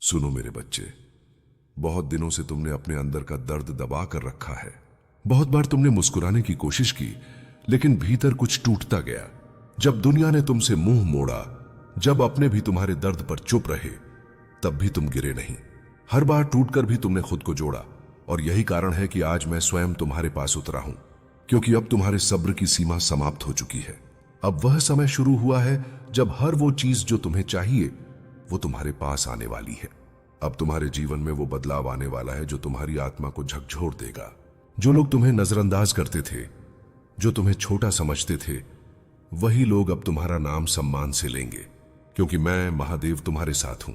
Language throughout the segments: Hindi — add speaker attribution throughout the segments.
Speaker 1: सुनो मेरे बच्चे, बहुत दिनों से तुमने अपने अंदर का दर्द दबा कर रखा है। बहुत बार तुमने मुस्कुराने की कोशिश की, लेकिन भीतर कुछ टूटता गया। जब दुनिया ने तुमसे मुंह मोड़ा, जब अपने भी तुम्हारे दर्द पर चुप रहे, तब भी तुम गिरे नहीं। हर बार टूटकर भी तुमने खुद को जोड़ा, और यही कारण है कि आज मैं स्वयं तुम्हारे पास उतरा हूं, क्योंकि अब तुम्हारे सब्र की सीमा समाप्त हो चुकी है। अब वह समय शुरू हुआ है जब हर वो चीज जो तुम्हें चाहिए वो तुम्हारे पास आने वाली है। अब तुम्हारे जीवन में वो बदलाव आने वाला है जो तुम्हारी आत्मा को झकझोर देगा। जो लोग तुम्हें नजरअंदाज करते थे, जो तुम्हें छोटा समझते थे, वही लोग अब तुम्हारा नाम सम्मान से लेंगे, क्योंकि मैं महादेव तुम्हारे साथ हूं।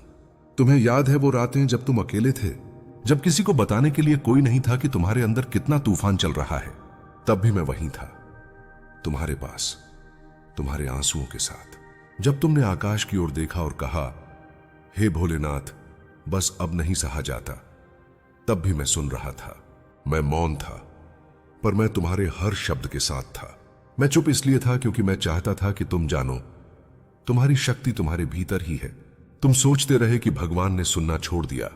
Speaker 1: तुम्हें याद है वो रातें जब तुम अकेले थे, जब किसी को बताने के लिए कोई नहीं था कि तुम्हारे अंदर कितना तूफान चल रहा है? तब भी मैं वहीं था, तुम्हारे पास, तुम्हारे आंसुओं के साथ। जब तुमने आकाश की ओर देखा और कहा, हे भोलेनाथ, बस अब नहीं सहा जाता, तब भी मैं सुन रहा था। मैं मौन था, पर मैं तुम्हारे हर शब्द के साथ था। मैं चुप इसलिए था क्योंकि मैं चाहता था कि तुम जानो, तुम्हारी शक्ति तुम्हारे भीतर ही है। तुम सोचते रहे कि भगवान ने सुनना छोड़ दिया,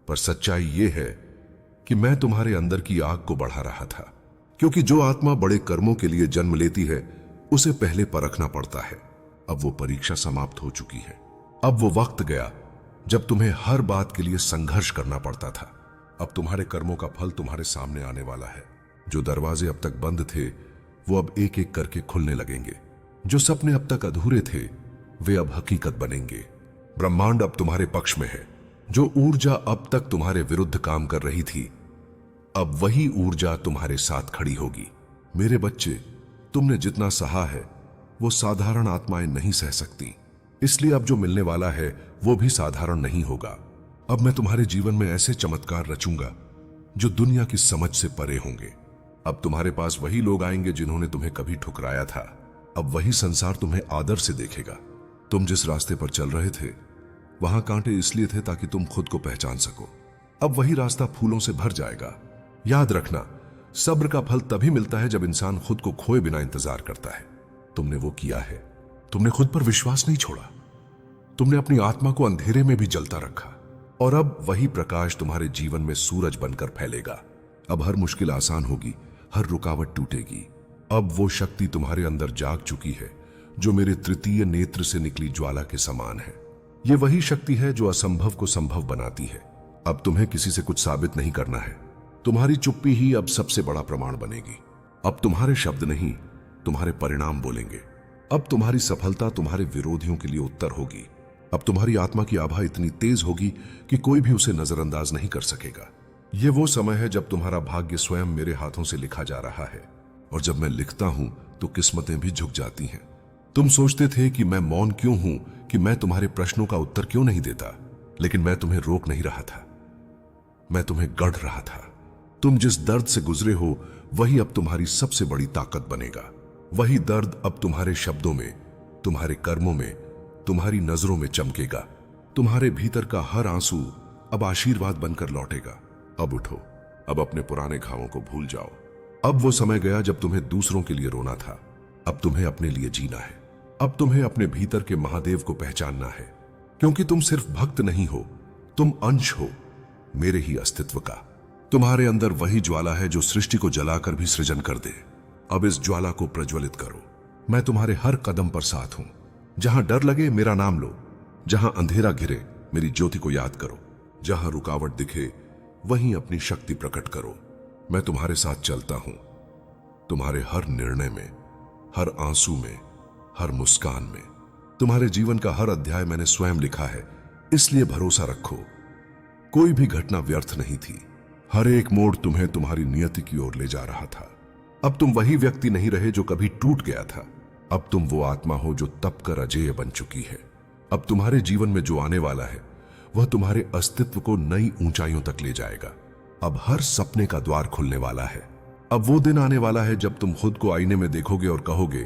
Speaker 1: पर सच्चाई यह है कि मैं तुम्हारे अंदर की आग को बढ़ा रहा था। क्योंकि जो आत्मा बड़े कर्मों के लिए जन्म लेती है, उसे पहले परखना पड़ता है। अब वो परीक्षा समाप्त हो चुकी है। अब वो वक्त गया जब तुम्हें हर बात के लिए संघर्ष करना पड़ता था। अब तुम्हारे कर्मों का फल तुम्हारे सामने आने वाला है। जो दरवाजे अब तक बंद थे, वो अब एक एक करके खुलने लगेंगे। जो सपने अब तक अधूरे थे, वे अब हकीकत बनेंगे। ब्रह्मांड अब तुम्हारे पक्ष में है। जो ऊर्जा अब तक तुम्हारे विरुद्ध काम कर रही थी, अब वही ऊर्जा तुम्हारे साथ खड़ी होगी। मेरे बच्चे, तुमने जितना सहा है वो साधारण आत्माएं नहीं सह सकती। इसलिए अब जो मिलने वाला है वो भी साधारण नहीं होगा। अब मैं तुम्हारे जीवन में ऐसे चमत्कार रचूंगा जो दुनिया की समझ से परे होंगे। अब तुम्हारे पास वही लोग आएंगे जिन्होंने तुम्हें कभी ठुकराया था। अब वही संसार तुम्हें आदर से देखेगा। तुम जिस रास्ते पर चल रहे थे, वहां कांटे इसलिए थे ताकि तुम खुद को पहचान सको। अब वही रास्ता फूलों से भर जाएगा। याद रखना, सब्र का फल तभी मिलता है जब इंसान खुद को खोए बिना इंतजार करता है। तुमने वो किया है। तुमने खुद पर विश्वास नहीं छोड़ा। तुमने अपनी आत्मा को अंधेरे में भी जलता रखा, और अब वही प्रकाश तुम्हारे जीवन में सूरज बनकर फैलेगा। अब हर मुश्किल आसान होगी, हर रुकावट टूटेगी। अब वो शक्ति तुम्हारे अंदर जाग चुकी है जो मेरे तृतीय नेत्र से निकली ज्वाला के समान है। ये वही शक्ति है जो असंभव को संभव बनाती है। अब तुम्हें किसी से कुछ साबित नहीं करना है। तुम्हारी चुप्पी ही अब सबसे बड़ा प्रमाण बनेगी। अब तुम्हारे शब्द नहीं, तुम्हारे परिणाम बोलेंगे। अब तुम्हारी सफलता तुम्हारे विरोधियों के लिए उत्तर होगी। अब तुम्हारी आत्मा की आभा इतनी तेज होगी कि कोई भी उसे नजरअंदाज नहीं कर सकेगा। यह वो समय है जब तुम्हारा भाग्य स्वयं मेरे हाथों से लिखा जा रहा है, और जब मैं लिखता हूं तो किस्मतें भी झुक जाती हैं। तुम सोचते थे कि मैं मौन क्यों हूं, कि मैं तुम्हारे प्रश्नों का उत्तर क्यों नहीं देता, लेकिन मैं तुम्हें रोक नहीं रहा था, मैं तुम्हें गढ़ रहा था। तुम जिस दर्द से गुजरे हो, वही अब तुम्हारी सबसे बड़ी ताकत बनेगा। वही दर्द अब तुम्हारे शब्दों में, तुम्हारे कर्मों में, तुम्हारी नजरों में चमकेगा। तुम्हारे भीतर का हर आंसू अब आशीर्वाद बनकर लौटेगा। अब उठो, अब अपने पुराने घावों को भूल जाओ। अब वो समय गया जब तुम्हें दूसरों के लिए रोना था। अब तुम्हें अपने लिए जीना है। अब तुम्हें अपने भीतर के महादेव को पहचानना है, क्योंकि तुम सिर्फ भक्त नहीं हो, तुम अंश हो मेरे ही अस्तित्व का। तुम्हारे अंदर वही ज्वाला है जो सृष्टि को जलाकर भी सृजन कर दे। अब इस ज्वाला को प्रज्वलित करो। मैं तुम्हारे हर कदम पर साथ हूं। जहां डर लगे, मेरा नाम लो। जहां अंधेरा घिरे, मेरी ज्योति को याद करो। जहां रुकावट दिखे, वहीं अपनी शक्ति प्रकट करो। मैं तुम्हारे साथ चलता हूं, तुम्हारे हर निर्णय में, हर आंसू में, हर मुस्कान में। तुम्हारे जीवन का हर अध्याय मैंने स्वयं लिखा है, इसलिए भरोसा रखो। कोई भी घटना व्यर्थ नहीं थी। हर एक मोड़ तुम्हें तुम्हारी नियति की ओर ले जा रहा था। अब तुम वही व्यक्ति नहीं रहे जो कभी टूट गया था। अब तुम वो आत्मा हो जो तप कर अजेय बन चुकी है। अब तुम्हारे जीवन में जो आने वाला है, वह तुम्हारे अस्तित्व को नई ऊंचाइयों तक ले जाएगा। अब हर सपने का द्वार खुलने वाला है। अब वो दिन आने वाला है जब तुम खुद को आईने में देखोगे और कहोगे,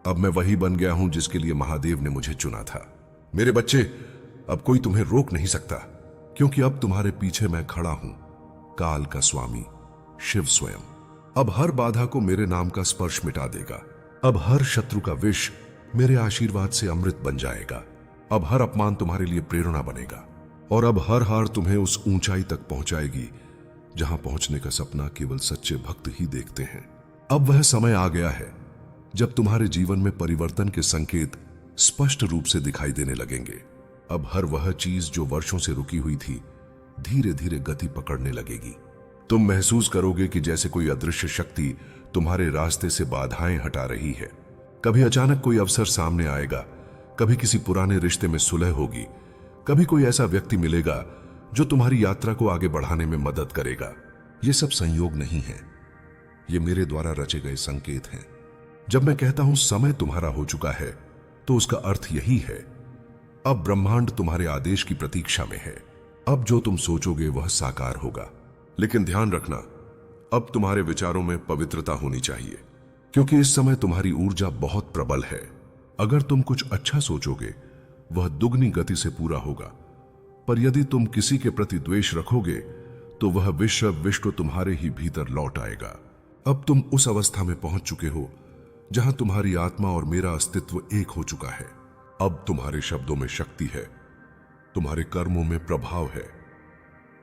Speaker 1: अब मैं वही बन गया हूं जिसके लिए महादेव ने मुझे चुना था। मेरे बच्चे, अब कोई तुम्हें रोक नहीं सकता, क्योंकि अब तुम्हारे पीछे मैं खड़ा हूं, काल का स्वामी, शिव स्वयं। अब हर बाधा को मेरे नाम का स्पर्श मिटा देगा। अब हर शत्रु का विष मेरे आशीर्वाद से अमृत बन जाएगा। अब हर अपमान तुम्हारे लिए प्रेरणा बनेगा। और अब हर हार तुम्हें उस ऊंचाई तक पहुंचाएगी जहां पहुंचने का सपना केवल सच्चे भक्त ही देखते हैं। अब वह समय आ गया है जब तुम्हारे जीवन में परिवर्तन के संकेत स्पष्ट रूप से दिखाई देने लगेंगे। अब हर वह चीज जो वर्षों से रुकी हुई थी धीरे धीरे गति पकड़ने लगेगी। तुम महसूस करोगे कि जैसे कोई अदृश्य शक्ति तुम्हारे रास्ते से बाधाएं हटा रही है। कभी अचानक कोई अवसर सामने आएगा, कभी किसी पुराने रिश्ते में सुलह होगी, कभी कोई ऐसा व्यक्ति मिलेगा जो तुम्हारी यात्रा को आगे बढ़ाने में मदद करेगा। ये सब संयोग नहीं है, ये मेरे द्वारा रचे गए संकेत हैं। जब मैं कहता हूं समय तुम्हारा हो चुका है, तो उसका अर्थ यही है अब ब्रह्मांड तुम्हारे आदेश की प्रतीक्षा में है। अब जो तुम सोचोगे वह साकार होगा। लेकिन ध्यान रखना, अब तुम्हारे विचारों में पवित्रता होनी चाहिए, क्योंकि इस समय तुम्हारी ऊर्जा बहुत प्रबल है। अगर तुम कुछ अच्छा सोचोगे वह दुगनी गति से पूरा होगा, पर यदि तुम किसी के प्रति द्वेष रखोगे तो वह विश्व तुम्हारे ही भीतर लौट आएगा। अब तुम उस अवस्था में पहुंच चुके हो जहां तुम्हारी आत्मा और मेरा अस्तित्व एक हो चुका है। अब तुम्हारे शब्दों में शक्ति है, तुम्हारे कर्मों में प्रभाव है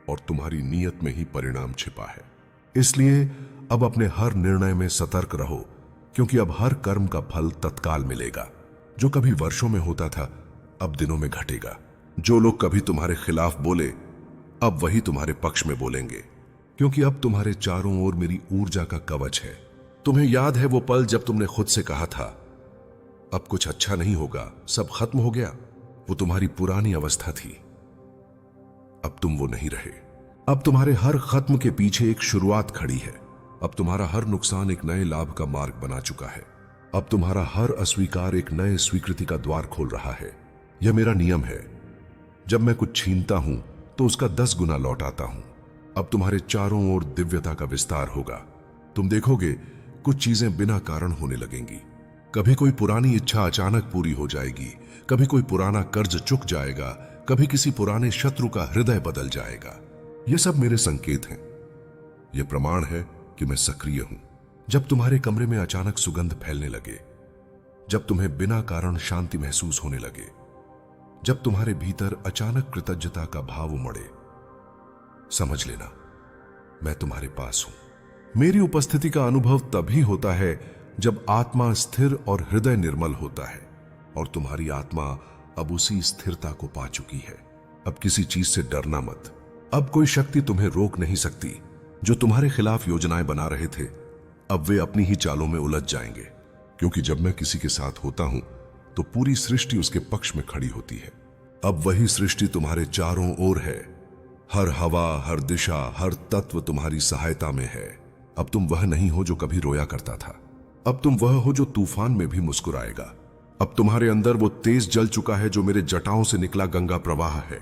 Speaker 1: और तुम्हारी नीयत में ही परिणाम छिपा है। इसलिए अब अपने हर निर्णय में सतर्क रहो, क्योंकि अब हर कर्म का फल तत्काल मिलेगा। जो कभी वर्षों में होता था अब दिनों में घटेगा। जो लोग कभी तुम्हारे खिलाफ बोले अब वही तुम्हारे पक्ष में बोलेंगे, क्योंकि अब तुम्हारे चारों ओर मेरी ऊर्जा का कवच है। तुम्हें याद है वो पल जब तुमने खुद से कहा था अब कुछ अच्छा नहीं होगा, सब खत्म हो गया? वो तुम्हारी पुरानी अवस्था थी। अब तुम वो नहीं रहे। अब तुम्हारे हर खत्म के पीछे एक शुरुआत खड़ी है। अब तुम्हारा हर नुकसान एक नए लाभ का मार्ग बना चुका है। अब तुम्हारा हर अस्वीकार एक नए स्वीकृति का द्वार खोल रहा है। यह मेरा नियम है, जब मैं कुछ छीनता हूं तो उसका 10 गुना लौटाता हूं। अब तुम्हारे चारों ओर दिव्यता का विस्तार होगा। तुम देखोगे कुछ चीजें बिना कारण होने लगेंगी। कभी कोई पुरानी इच्छा अचानक पूरी हो जाएगी, कभी कोई पुराना कर्ज चुक जाएगा, कभी किसी पुराने शत्रु का हृदय बदल जाएगा। ये सब मेरे संकेत हैं। यह प्रमाण है कि मैं सक्रिय हूं। जब तुम्हारे कमरे में अचानक सुगंध फैलने लगे, जब तुम्हें बिना कारण शांति महसूस होने लगे, जब तुम्हारे भीतर अचानक कृतज्ञता का भाव उमड़े, समझ लेना मैं तुम्हारे पास हूं। मेरी उपस्थिति का अनुभव तभी होता है जब आत्मा स्थिर और हृदय निर्मल होता है, और तुम्हारी आत्मा अब उसी स्थिरता को पा चुकी है। अब किसी चीज से डरना मत। अब कोई शक्ति तुम्हें रोक नहीं सकती। जो तुम्हारे खिलाफ योजनाएं बना रहे थे अब वे अपनी ही चालों में उलझ जाएंगे, क्योंकि जब मैं किसी के साथ होता हूं तो पूरी सृष्टि उसके पक्ष में खड़ी होती है। अब वही सृष्टि तुम्हारे चारों ओर है। हर हवा, हर दिशा, हर तत्व तुम्हारी सहायता में है। अब तुम वह नहीं हो जो कभी रोया करता था। अब तुम वह हो जो तूफान में भी मुस्कुराएगा। अब तुम्हारे अंदर वो तेज जल चुका है जो मेरे जटाओं से निकला गंगा प्रवाह है।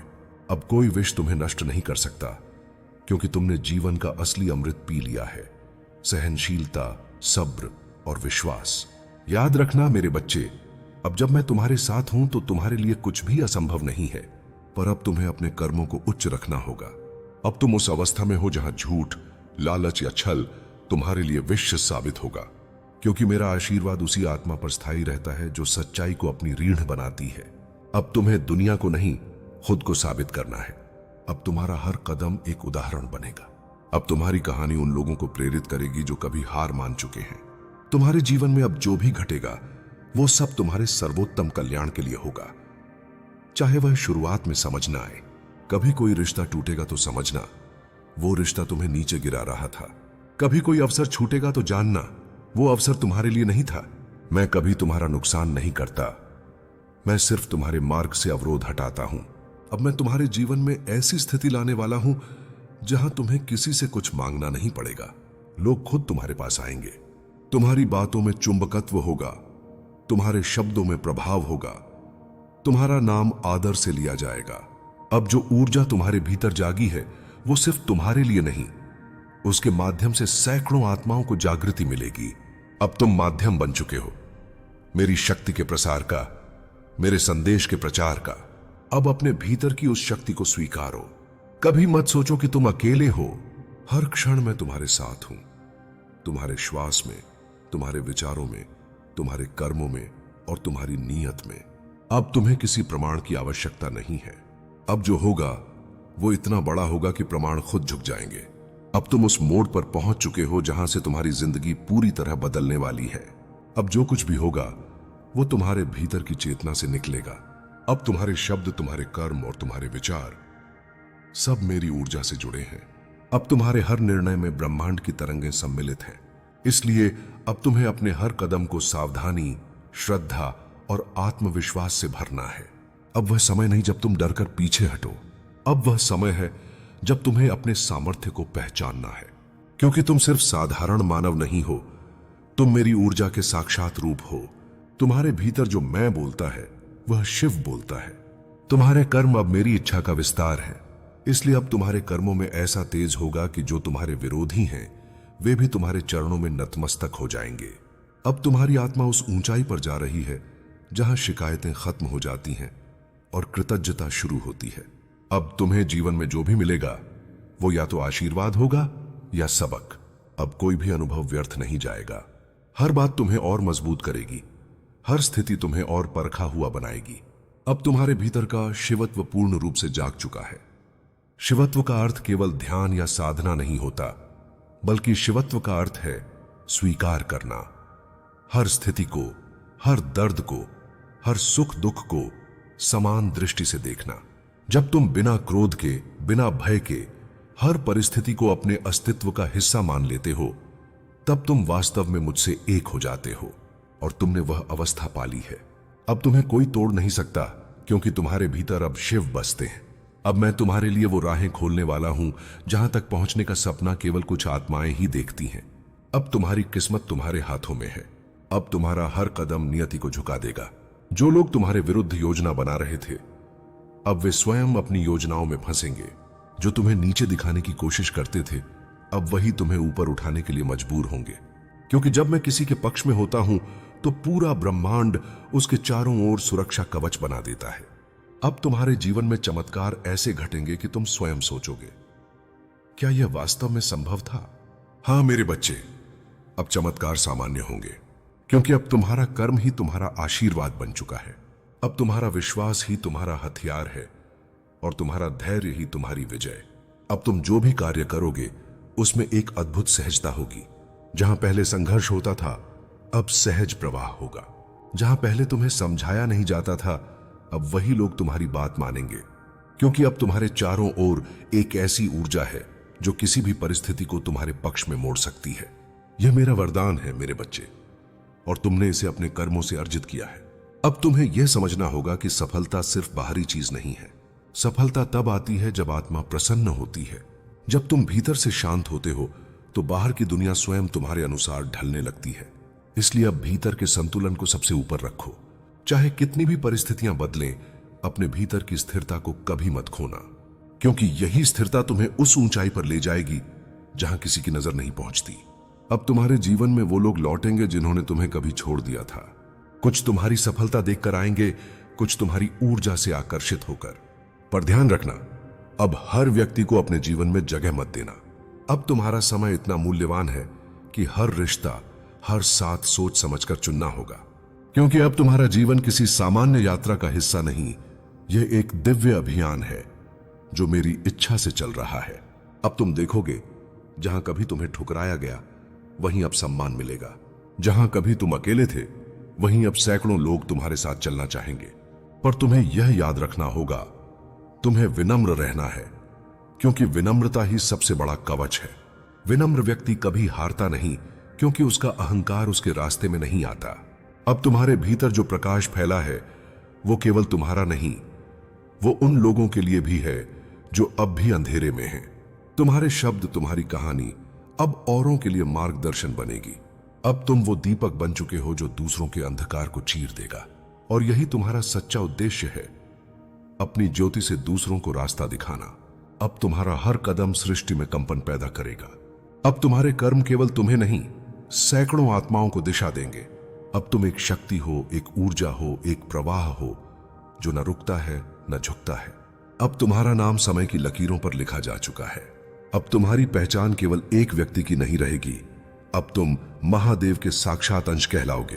Speaker 1: अब कोई विष तुम्हें नष्ट नहीं कर सकता, क्योंकि तुमने जीवन का असली अमृत पी लिया है। सहनशीलता, सब्र और विश्वास। याद रखना मेरे बच्चे, अब जब मैं तुम्हारे साथ हूं तो तुम्हारे लिए कुछ भी असंभव नहीं है, पर अब तुम्हें अपने कर्मों को उच्च रखना होगा। अब तुम उस अवस्था में हो जहां झूठ, लालच या छल तुम्हारे लिए विष साबित होगा, क्योंकि मेरा आशीर्वाद उसी आत्मा पर स्थायी रहता है जो सच्चाई को अपनी रीढ़ बनाती है। अब तुम्हें दुनिया को नहीं, खुद को साबित करना है। अब तुम्हारा हर कदम एक उदाहरण बनेगा। अब तुम्हारी कहानी उन लोगों को प्रेरित करेगी जो कभी हार मान चुके हैं। तुम्हारे जीवन में अब जो भी घटेगा वो सब तुम्हारे सर्वोत्तम कल्याण के लिए होगा, चाहे वह शुरुआत में समझ ना आए। कभी कोई रिश्ता टूटेगा तो समझना वो रिश्ता तुम्हें नीचे गिरा रहा था। कभी कोई अवसर छूटेगा तो जानना वो अवसर तुम्हारे लिए नहीं था। मैं कभी तुम्हारा नुकसान नहीं करता, मैं सिर्फ तुम्हारे मार्ग से अवरोध हटाता हूं। अब मैं तुम्हारे जीवन में ऐसी स्थिति लाने वाला हूं जहां तुम्हें किसी से कुछ मांगना नहीं पड़ेगा। लोग खुद तुम्हारे पास आएंगे। तुम्हारी बातों में चुंबकत्व होगा, तुम्हारे शब्दों में प्रभाव होगा, तुम्हारा नाम आदर से लिया जाएगा। अब जो ऊर्जा तुम्हारे भीतर जागी है वो सिर्फ तुम्हारे लिए नहीं, उसके माध्यम से सैकड़ों आत्माओं को जागृति मिलेगी। अब तुम माध्यम बन चुके हो मेरी शक्ति के प्रसार का, मेरे संदेश के प्रचार का। अब अपने भीतर की उस शक्ति को स्वीकारो। कभी मत सोचो कि तुम अकेले हो। हर क्षण मैं तुम्हारे साथ हूं, तुम्हारे श्वास में, तुम्हारे विचारों में, तुम्हारे कर्मों में और तुम्हारी नीयत में। अब तुम्हें किसी प्रमाण की आवश्यकता नहीं है। अब जो होगा वो इतना बड़ा होगा कि प्रमाण खुद झुक जाएंगे। अब तुम उस मोड़ पर पहुंच चुके हो जहां से तुम्हारी जिंदगी पूरी तरह बदलने वाली है। अब जो कुछ भी होगा वो तुम्हारे भीतर की चेतना से निकलेगा। अब तुम्हारे शब्द, तुम्हारे कर्म और तुम्हारे विचार सब मेरी ऊर्जा से जुड़े हैं। अब तुम्हारे हर निर्णय में ब्रह्मांड की तरंगें सम्मिलित हैं। इसलिए अब तुम्हें अपने हर कदम को सावधानी, श्रद्धा और आत्मविश्वास से भरना है। अब वह समय नहीं जब तुम डरकर पीछे हटो। अब वह समय है जब तुम्हें अपने सामर्थ्य को पहचानना है, क्योंकि तुम सिर्फ साधारण मानव नहीं हो, तुम मेरी ऊर्जा के साक्षात रूप हो। तुम्हारे भीतर जो मैं बोलता है वह शिव बोलता है। तुम्हारे कर्म अब मेरी इच्छा का विस्तार है। इसलिए अब तुम्हारे कर्मों में ऐसा तेज होगा कि जो तुम्हारे विरोधी हैं वे भी तुम्हारे चरणों में नतमस्तक हो जाएंगे। अब तुम्हारी आत्मा उस ऊंचाई पर जा रही है जहां शिकायतें खत्म हो जाती हैं और कृतज्ञता शुरू होती है। अब तुम्हें जीवन में जो भी मिलेगा वो या तो आशीर्वाद होगा या सबक। अब कोई भी अनुभव व्यर्थ नहीं जाएगा। हर बात तुम्हें और मजबूत करेगी, हर स्थिति तुम्हें और परखा हुआ बनाएगी। अब तुम्हारे भीतर का शिवत्व पूर्ण रूप से जाग चुका है। शिवत्व का अर्थ केवल ध्यान या साधना नहीं होता, बल्कि शिवत्व का अर्थ है स्वीकार करना। हर स्थिति को, हर दर्द को, हर सुख दुख को समान दृष्टि से देखना। जब तुम बिना क्रोध के, बिना भय के हर परिस्थिति को अपने अस्तित्व का हिस्सा मान लेते हो, तब तुम वास्तव में मुझसे एक हो जाते हो और तुमने वह अवस्था पाली है। अब तुम्हें कोई तोड़ नहीं सकता, क्योंकि तुम्हारे भीतर अब शिव बसते हैं। अब मैं तुम्हारे लिए वो राहें खोलने वाला हूं जहां तक पहुंचने का सपना केवल कुछ आत्माएं ही देखती हैं। अब तुम्हारी किस्मत तुम्हारे हाथों में है। अब तुम्हारा हर कदम नियति को झुका देगा। जो लोग तुम्हारे विरुद्ध योजना बना रहे थे, अब वे स्वयं अपनी योजनाओं में फंसेंगे। जो तुम्हें नीचे दिखाने की कोशिश करते थे, अब वही तुम्हें ऊपर उठाने के लिए मजबूर होंगे। क्योंकि जब मैं किसी के पक्ष में होता हूं तो पूरा ब्रह्मांड उसके चारों ओर सुरक्षा कवच बना देता है। अब तुम्हारे जीवन में चमत्कार ऐसे घटेंगे कि तुम स्वयं सोचोगे, क्या यह वास्तव में संभव था? हां मेरे बच्चे, अब चमत्कार सामान्य होंगे, क्योंकि अब तुम्हारा कर्म ही तुम्हारा आशीर्वाद बन चुका है। अब तुम्हारा विश्वास ही तुम्हारा हथियार है और तुम्हारा धैर्य ही तुम्हारी विजय। अब तुम जो भी कार्य करोगे उसमें एक अद्भुत सहजता होगी। जहां पहले संघर्ष होता था, अब सहज प्रवाह होगा। जहां पहले तुम्हें समझाया नहीं जाता था, अब वही लोग तुम्हारी बात मानेंगे, क्योंकि अब तुम्हारे चारों ओर एक ऐसी ऊर्जा है जो किसी भी परिस्थिति को तुम्हारे पक्ष में मोड़ सकती है। यह मेरा वरदान है मेरे बच्चे, और तुमने इसे अपने कर्मों से अर्जित किया है। अब तुम्हें यह समझना होगा कि सफलता सिर्फ बाहरी चीज नहीं है। सफलता तब आती है जब आत्मा प्रसन्न होती है। जब तुम भीतर से शांत होते हो तो बाहर की दुनिया स्वयं तुम्हारे अनुसार ढलने लगती है। इसलिए अब भीतर के संतुलन को सबसे ऊपर रखो। चाहे कितनी भी परिस्थितियां बदलें, अपने भीतर की स्थिरता को कभी मत खोना, क्योंकि यही स्थिरता तुम्हें उस ऊंचाई पर ले जाएगी जहां किसी की नजर नहीं पहुंचती। अब तुम्हारे जीवन में वो लोग लौटेंगे जिन्होंने तुम्हें कभी छोड़ दिया था। कुछ तुम्हारी सफलता देखकर आएंगे, कुछ तुम्हारी ऊर्जा से आकर्षित होकर। पर ध्यान रखना, अब हर व्यक्ति को अपने जीवन में जगह मत देना। अब तुम्हारा समय इतना मूल्यवान है कि हर रिश्ता, हर साथ सोच समझकर चुनना होगा, क्योंकि अब तुम्हारा जीवन किसी सामान्य यात्रा का हिस्सा नहीं, यह एक दिव्य अभियान है जो मेरी इच्छा से चल रहा है। अब तुम देखोगे, जहां कभी तुम्हें ठुकराया गया वहीं अब सम्मान मिलेगा। जहां कभी तुम अकेले थे, वहीं अब सैकड़ों लोग तुम्हारे साथ चलना चाहेंगे। पर तुम्हें यह याद रखना होगा, तुम्हें विनम्र रहना है, क्योंकि विनम्रता ही सबसे बड़ा कवच है। विनम्र व्यक्ति कभी हारता नहीं, क्योंकि उसका अहंकार उसके रास्ते में नहीं आता। अब तुम्हारे भीतर जो प्रकाश फैला है वो केवल तुम्हारा नहीं, वो उन लोगों के लिए भी है जो अब भी अंधेरे में हैं। तुम्हारे शब्द, तुम्हारी कहानी अब औरों के लिए मार्गदर्शन बनेगी। अब तुम वो दीपक बन चुके हो जो दूसरों के अंधकार को चीर देगा, और यही तुम्हारा सच्चा उद्देश्य है, अपनी ज्योति से दूसरों को रास्ता दिखाना। अब तुम्हारा हर कदम सृष्टि में कंपन पैदा करेगा। अब तुम्हारे कर्म केवल तुम्हें नहीं, सैकड़ों आत्माओं को दिशा देंगे। अब तुम एक शक्ति हो, एक ऊर्जा हो, एक प्रवाह हो जो न रुकता है न झुकता है। अब तुम्हारा नाम समय की लकीरों पर लिखा जा चुका है। अब तुम्हारी पहचान केवल एक व्यक्ति की नहीं रहेगी, अब तुम महादेव के साक्षात अंश कहलाओगे।